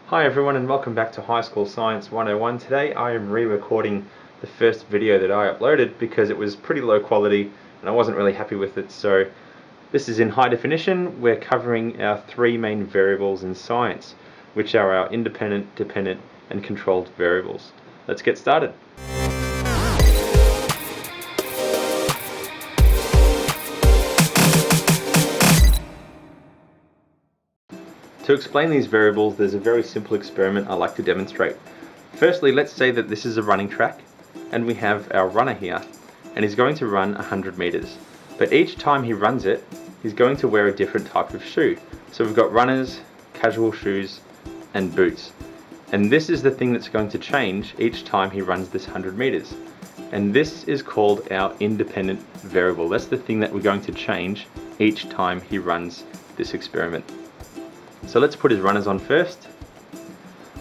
Hi everyone and welcome back to High School Science 101. Today I am re-recording the first video that I uploaded because it was pretty low quality and I wasn't really happy with it. So this is in high definition. We're covering our three main variables in science, which are our independent, dependent and controlled variables. Let's get started. To explain these variables, there's a very simple experiment I like to demonstrate. Firstly, let's say that this is a running track and we have our runner here and he's going to run 100 meters. But each time he runs it, he's going to wear a different type of shoe. So we've got runners, casual shoes and boots. And this is the thing that's going to change each time he runs this 100 meters. And this is called our independent variable. That's the thing that we're going to change each time he runs this experiment. So let's put his runners on first.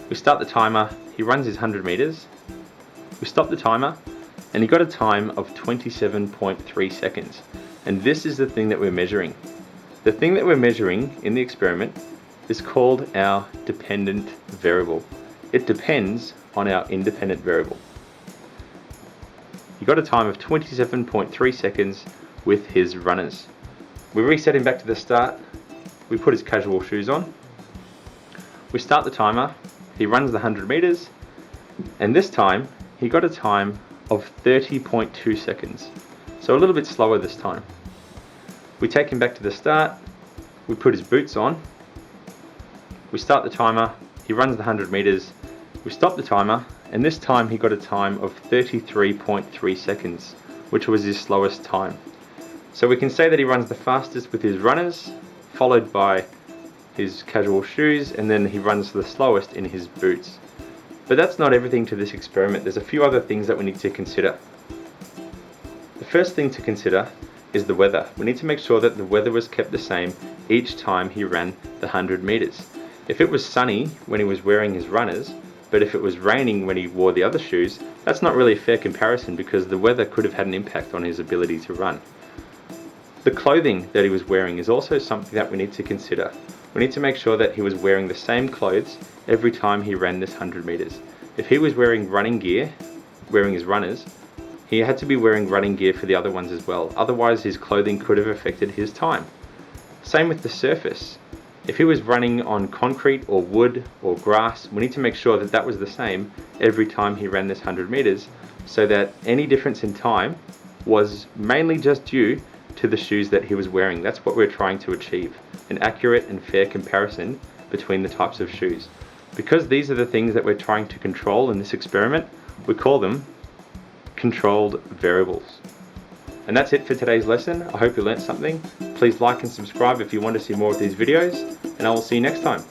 We start the timer, he runs his 100 meters. We stop the timer and he got a time of 27.3 seconds. And this is the thing that we're measuring. The thing that we're measuring in the experiment is called our dependent variable. It depends on our independent variable. He got a time of 27.3 seconds with his runners. We reset him back to the start. We put his casual shoes on. We start the timer. He runs the 100 meters. And this time, he got a time of 30.2 seconds. So a little bit slower this time. We take him back to the start. We put his boots on. We start the timer. He runs the 100 meters. We stop the timer. And this time, he got a time of 33.3 seconds, which was his slowest time. So we can say that he runs the fastest with his runners, followed by his casual shoes, and then he runs the slowest in his boots. But that's not everything to this experiment. There's a few other things that we need to consider. The first thing to consider is the weather. We need to make sure that the weather was kept the same each time he ran the 100 meters. If it was sunny when he was wearing his runners, but if it was raining when he wore the other shoes, that's not really a fair comparison because the weather could have had an impact on his ability to run. The clothing that he was wearing is also something that we need to consider. We need to make sure that he was wearing the same clothes every time he ran this 100 meters. If he was wearing running gear, wearing his runners, he had to be wearing running gear for the other ones as well. Otherwise his clothing could have affected his time. Same with the surface. If he was running on concrete or wood or grass, we need to make sure that that was the same every time he ran this 100 meters so that any difference in time was mainly just due to the shoes that he was wearing. That's what we're trying to achieve, an accurate and fair comparison between the types of shoes. Because these are the things that we're trying to control in this experiment, we call them controlled variables. And that's it for today's lesson. I hope you learned something. Please like and subscribe if you want to see more of these videos, and I will see you next time.